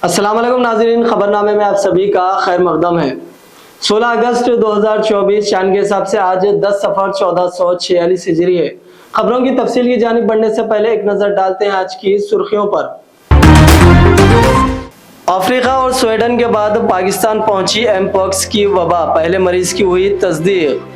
अस्सलाम वालेकुम नाज़रीन, खबरनामे में आप सभी का खैर मकदम है। 16 अगस्त 2024 चांद के हिसाब से आज 10 सफर 1446 हिजरी है। खबरों की तफसील की जानिब बढ़ने से पहले एक नजर डालते हैं आज की सुर्खियों पर। अफ्रीका और स्वीडन के बाद पाकिस्तान पहुंची एमपॉक्स की वबा, पहले मरीज की हुई तस्दीक।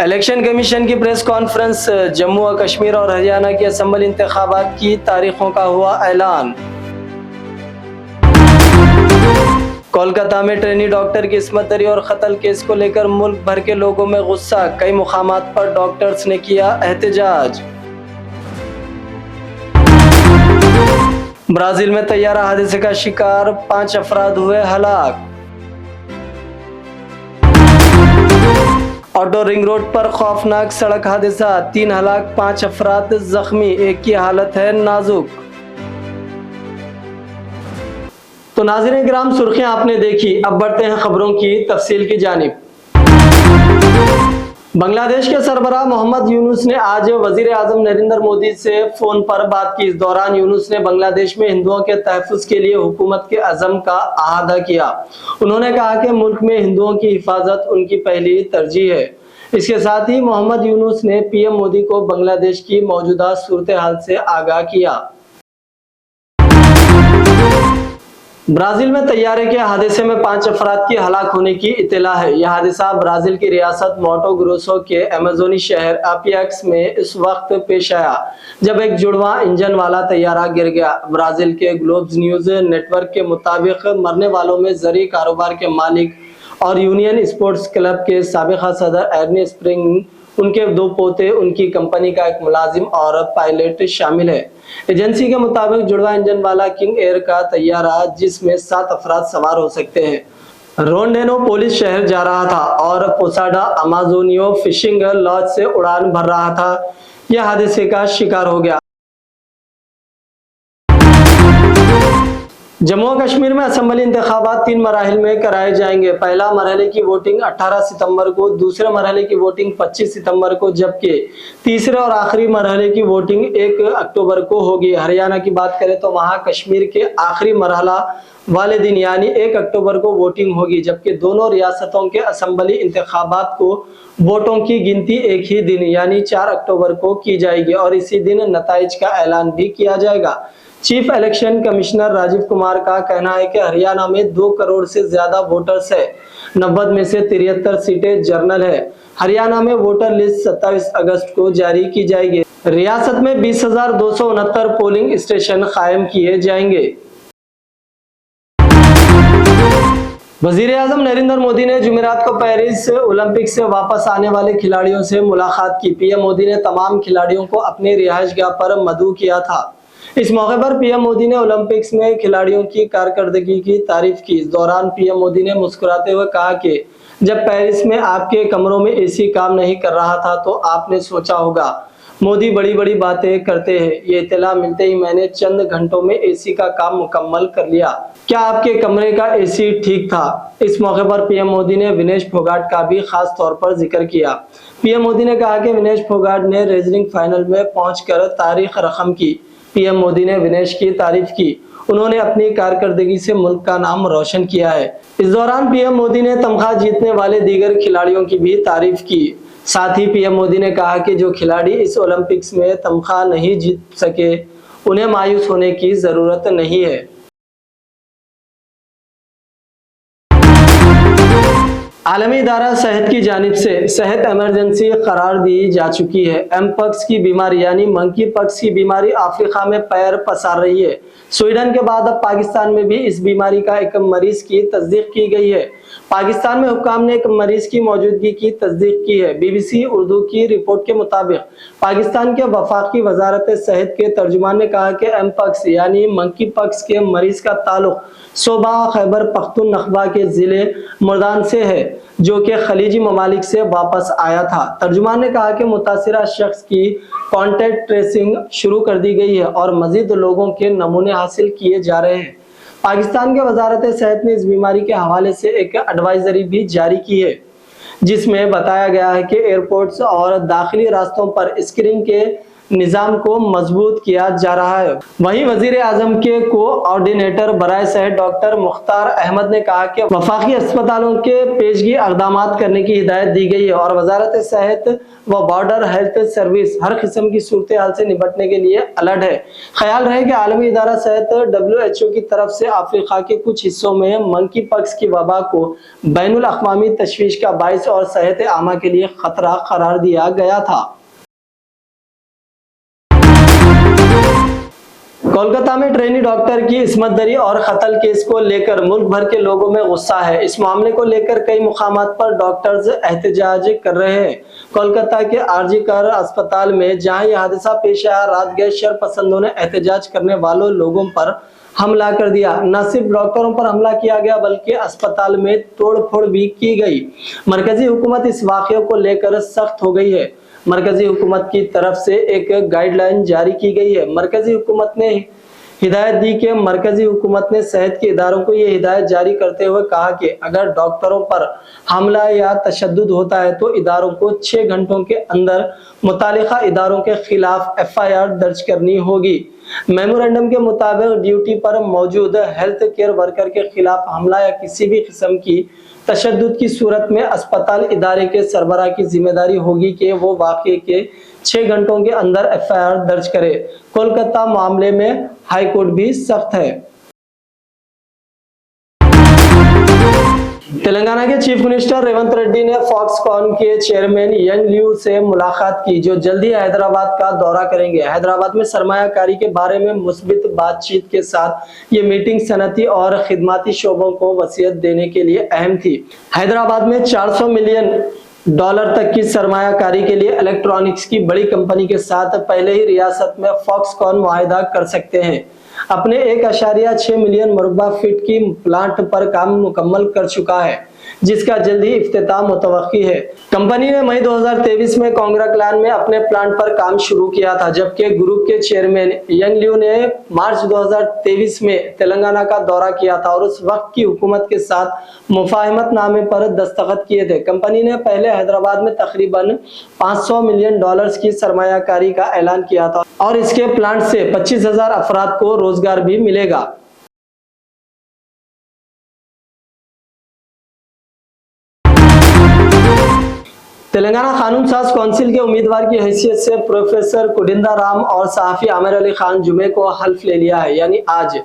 इलेक्शन कमीशन की प्रेस कॉन्फ्रेंस, जम्मू और कश्मीर और हरियाणा की असेंबली इंतखाबात की तारीखों का हुआ ऐलान। कोलकाता में ट्रेनी डॉक्टर की इस्मत दरी और कत्ल केस को लेकर मुल्क भर के लोगों में गुस्सा, कई मुकामात पर डॉक्टर्स ने किया एहतजाज। ब्राजील में तैयारा हादसे का शिकार, 5 अफराद हुए हलाक। ऑटो रिंग रोड पर खौफनाक सड़क हादसा, 3 हलाक 5 अफराद जख्मी, एक की हालत है नाजुक। तो नाज़रीन किराम, सुर्खियां आपने देखी, अब बढ़ते हैं खबरों की तफसील की जानिब। बांग्लादेश के सरबराह मोहम्मद यूनुस ने आज वजीर आजम नरेंद्र मोदी से फोन पर बात की। इस दौरान यूनुस ने बांग्लादेश में हिंदुओं के तहफ़्फ़ुज़ के लिए हुकूमत के अज़म का अहादा किया। उन्होंने कहा कि मुल्क में हिंदुओं की हिफाजत उनकी पहली तरजीह है। इसके साथ ही मोहम्मद यूनुस ने पीएम मोदी को बांग्लादेश की मौजूदा सूरत हाल से आगाह किया। ब्राजील में तैयारे के हादसे में 5 अफराद की हलाक होने की इत्तला है। यह हादसा ब्राजील की रियासत मोटो ग्रोसो के अमेज़ोनी शहर अपियक्स में इस वक्त पेश आया जब एक जुड़वा इंजन वाला तैयारा गिर गया। ब्राजील के ग्लोब्स न्यूज नेटवर्क के मुताबिक मरने वालों में ज़री कारोबार के मालिक और यूनियन स्पोर्ट्स क्लब के साबिक़ा सदर एर्नी स्प्रिंग, उनके 2 पोते, उनकी कंपनी का एक मुलाजिम और पायलट शामिल है। एजेंसी के मुताबिक जुड़वा इंजन वाला किंग एयर का तैयारा, जिसमें 7 अफराद सवार हो सकते हैं, रोंडेनोपोलिस शहर जा रहा था और पोसाडा अमाजोनियो फिशिंग लॉज से उड़ान भर रहा था। यह हादसे का शिकार हो गया। जम्मू और कश्मीर में असेंबली इंतखाबात 3 मराहिल में कराए जाएंगे। पहला मरहले की वोटिंग 18 सितंबर को, दूसरे मरहले की वोटिंग 25 सितंबर को, जबकि तीसरे और आखिरी मरहले की वोटिंग 1 अक्टूबर को होगी। हरियाणा की बात करें तो वहां कश्मीर के आखिरी मरहला वाले दिन यानी 1 अक्टूबर को वोटिंग होगी, जबकि दोनों रियासतों के असेंबली इंतखाबात को वोटों की गिनती एक ही दिन यानी 4 अक्टूबर को की जाएगी और इसी दिन नताइज का ऐलान भी किया जाएगा। Chief election commissioner Rajiv Kumar का कहना है कि हरियाणा में 2 करोड़ से ज्यादा वोटर्स है। 90 में से 73 सीटें जनरल है। हरियाणा में वोटर लिस्ट 27 अगस्त को जारी की जाएगी। रियासत में 20,269 पोलिंग स्टेशन कायम किए जाएंगे। वजीर आजम नरेंद्र मोदी ने जुमेरात को पेरिस ओलंपिक से वापस आने वाले खिलाड़ियों से मुलाकात की। पीएम मोदी ने तमाम खिलाड़ियों को अपने रिहाइशगाह पर मदऊ किया था। इस मौके पर पीएम मोदी ने ओलंपिक्स में खिलाड़ियों की कारकर्दगी की तारीफ की। इस दौरान पीएम मोदी ने मुस्कुराते हुए कहा कि जब पेरिस में आपके कमरों में एसी काम नहीं कर रहा था तो आपने सोचा होगा मोदी बड़ी बड़ी बातें करते हैं। ये इत्तला मिलते ही मैंने चंद घंटों में एसी का काम मुकम्मल कर लिया। क्या आपके कमरे का एसी ठीक था? इस मौके पर पीएम मोदी ने विनेश फोगाट का भी खास तौर पर जिक्र किया। पीएम मोदी ने कहा कि विनेश फोगाट ने रेसलिंग फाइनल में पहुंचकर तारीख रकम की। पीएम मोदी ने विनेश की तारीफ की। उन्होंने अपनी कारकर्दगी से मुल्क का नाम रोशन किया है। इस दौरान पीएम मोदी ने तमगा जीतने वाले दीगर खिलाड़ियों की भी तारीफ की। साथ ही पीएम मोदी ने कहा कि जो खिलाड़ी इस ओलंपिक्स में तमगा नहीं जीत सके उन्हें मायूस होने की जरूरत नहीं है। आलमी इदारा सेहत की जानिब से सेहत इमरजेंसी करार दी जा चुकी है। एमपॉक्स की बीमारी यानी मंकी पॉक्स की बीमारी अफ्रीका में पैर पसार रही है। स्वीडन के बाद अब पाकिस्तान में भी इस बीमारी का एक मरीज की तस्दीक की गई है। पाकिस्तान में हुक्काम ने एक मरीज की मौजूदगी की तस्दीक की है। बीबीसी उर्दू की रिपोर्ट के मुताबिक पाकिस्तान के वफाकी वजारत सेहत के तर्जुमान ने कहा कि एमपॉक्स यानी मंकी पॉक्स के मरीज का ताल्लुक सूबा खैबर पख्तूनख्वा के जिले मुर्दान से है, जो कि खलीजी ममालिक से वापस आया था। तर्जुमान ने कहा कि मुतासिरा शख्स की कॉन्टैक्ट ट्रेसिंग शुरू कर दी गई है और मजीद लोगों के नमूने हासिल किए जा रहे हैं। पाकिस्तान के वजारत सेहत ने इस बीमारी के हवाले से एक एडवाइजरी भी जारी की है, जिसमें बताया गया है कि एयरपोर्ट्स और दाखिली रास्तों पर स्क्रीनिंग के निजाम को मजबूत किया जा रहा है। वहीं वजीर आजम के कोऑर्डिनेटर बराए सेहत डॉक्टर मुख्तार अहमद ने कहा कि वफाकी अस्पतालों के पेशगी इक़दामात करने की हिदायत दी गई है और वजारत सेहत व बॉर्डर हेल्थ सर्विस हर किस्म की सूरत हाल से निपटने के लिए अलर्ट है। ख्याल रहे कि आलमी इदारा सेहत WHO की तरफ से अफ्रीका के कुछ हिस्सों में मंकी पॉक्स की वबा को बैनुल अक़वामी तशवीश का बाइस और सेहत आमा के लिए खतरा करार दिया गया था। कोलकाता में ट्रेनी डॉक्टर की इस्मत दरी और कत्ल केस को लेकर मुल्क भर के लोगों में गुस्सा है। इस मामले को लेकर कई मुकामात पर डॉक्टर्स एहतजाज कर रहे हैं। कोलकाता के आरजी कर अस्पताल में जहां यह हादसा पेश आया, रात गए शरपसंदों ने एहतजाज करने वालों लोगों पर हमला कर दिया। न सिर्फ डॉक्टरों पर हमला किया गया बल्कि अस्पताल में तोड़फोड़ भी की गई। मरकजी हुकूमत इस वाक़ये को लेकर सख्त हो गई है। मरकजी हुकूमत की तरफ से एक गाइडलाइन जारी की गई है। मरकजी हुकूमत ने हिदायत दी कि मरकजी हुकूमत ने सेहत के इदारों को ये हिदायत जारी करते हुए कहा कि अगर डॉक्टरों पर हमला या तशद्दुद होता है तो इदारों को 6 घंटों के अंदर मुतालिका इदारों के खिलाफ FIR दर्ज करनी होगी। मेमोरेंडम के मुताबिक ड्यूटी पर मौजूद हेल्थ केयर वर्कर के खिलाफ हमला या किसी भी किस्म की तशद्दुद की सूरत में अस्पताल इदारे के सरबराह की जिम्मेदारी होगी कि वो वाक़ये के 6 घंटों के अंदर FIR दर्ज करे। कोलकाता मामले में हाई कोर्ट भी सख्त है। तेलंगाना के चीफ मिनिस्टर रेवंत रेड्डी ने फॉक्सकॉन के चेयरमैन यंग लियू से मुलाकात की, जो जल्दी हैदराबाद का दौरा करेंगे। हैदराबाद में सरमायाकारी के बारे में मुस्बित बातचीत के साथ ये मीटिंग सनती और खिदमाती शोबों को वसीयत देने के लिए अहम थी। हैदराबाद में $400 मिलियन तक की सरमायाकारी के लिए इलेक्ट्रॉनिक्स की बड़ी कंपनी के साथ पहले ही रियासत में फॉक्सकॉन मुआहिदा कर सकते हैं। अपने 1.6 मिलियन मरबा फीट की प्लांट पर काम मुकम्मल कर चुका है, जिसका जल्द ही इफ्तिताम मुतवक्की है। कंपनी ने मई 2023 में कोंगराक्लान में अपने प्लांट पर काम शुरू किया था, जबकि ग्रुप के चेयरमैन यंग लियू ने मार्च 2023 में तेलंगाना का दौरा किया था और उस वक्त की हुकूमत के साथ मुफाहमत नामे पर दस्तखत किए थे। कंपनी ने पहले हैदराबाद में तकरीबन $500 मिलियन की सरमायाकारी का ऐलान किया था और इसके प्लांट से 25,000 अफराद को रोजगार भी मिलेगा। तेलंगाना कानून साज काउंसिल के उम्मीदवार की हैसियत से प्रोफेसर कुडिंदा राम और सहाफी आमिर अली खान जुमे को हल्फ ले लिया है, यानी आज।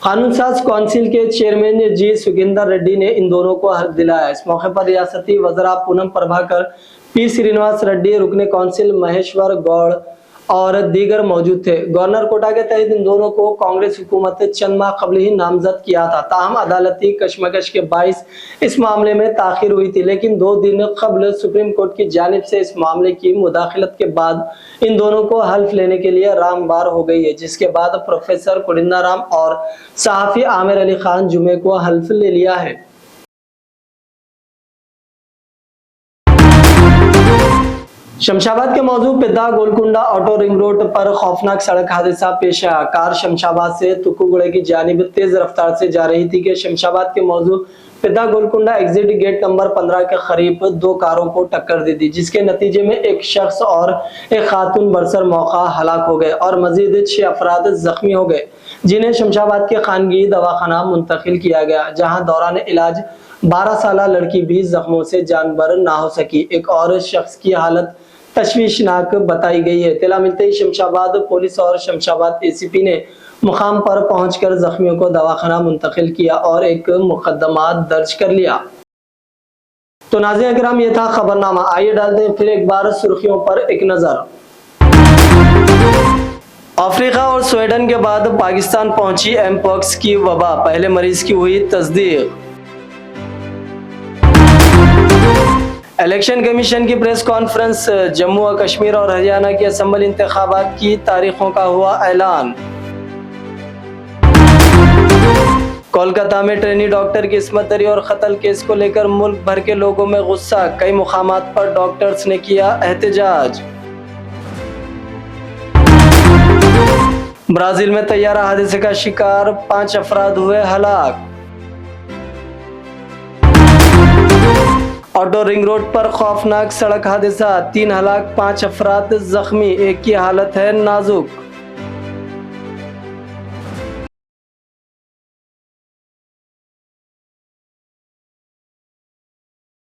कानून साज काउंसिल के चेयरमैन जी सुगिंदर रेड्डी ने इन दोनों को हल्फ दिलाया। इस मौके पर रियासती वज़रा पूनम प्रभाकर, P श्रीनिवास रेड्डी, रुकने काउंसिल महेश्वर गौड़ और दीगर मौजूद थे। गवर्नर कोटा के तहत इन दोनों को कांग्रेस हुकूमत चंद माह कबल ही नामजद किया था। ताहम अदालती कशमकश के बाइस इस मामले में ताखिर हुई थी, लेकिन 2 दिन कबल सुप्रीम कोर्ट की जानिब से इस मामले की मुदाखलत के बाद इन दोनों को हल्फ लेने के लिए रामबार हो गई है, जिसके बाद प्रोफेसर कुडिंदा राम और सहाफी आमिर अली खान जुमे को हल्फ ले लिया है। शमशाबाद के मौजू पिद्दा गोलकुंडा ऑटो रिंग रोड पर खौफनाक सड़क हादसा पेश आया। कार शमशाबाद से तुक्कुगुड़े की जानिब तेज रफ्तार से जा रही थी कि शमशाबाद के मौजू पिद्दा गोलकुंडा एग्जिट गेट नंबर 15 के करीब 2 कारों को टक्कर दी थी, जिसके नतीजे में एक शख्स और एक खातून बरसर मौका हलाक हो गए और मजीद 6 अफराद जख्मी हो गए, जिन्हें शमशाबाद के खानगी दवाखाना मुंतकिल किया गया, जहां दौरान इलाज 12 साल लड़की भी जख्मों से जानबर ना हो सकी। एक और शख्स की हालत तशवीशनाक बताई गई है। इत्तला मिलते ही शमशाबाद पुलिस और शमशाबाद ACP ने मुकाम पर पहुंचकर जख्मियों को दवाखाना मुंतकिल किया और एक मुकदमा दर्ज कर लिया। तो नाज़रीन किराम, ये था खबरनामा। आइए डालते हैं फिर एक बार सुर्खियों पर एक नजर। अफ्रीका और स्वीडन के बाद पाकिस्तान पहुंची एमपॉक्स की वबा, पहले मरीज की हुई तस्दीक। इलेक्शन कमीशन की प्रेस कॉन्फ्रेंस, जम्मू और कश्मीर और हरियाणा की असेंबली इंतखाबात की तारीखों का हुआ ऐलान। कोलकाता में ट्रेनी डॉक्टर की इस्मत दरी और कत्ल केस को लेकर मुल्क भर के लोगों में गुस्सा, कई मुकामात पर डॉक्टर्स ने किया एहतजाज। ब्राजील में तैयारा हादसे का शिकार, 5 अफराद हुए हलाक। ऑटो रिंग रोड पर खौफनाक सड़क हादसा, 3 हलाक 5 अफराद जख्मी, एक की हालत है नाजुक।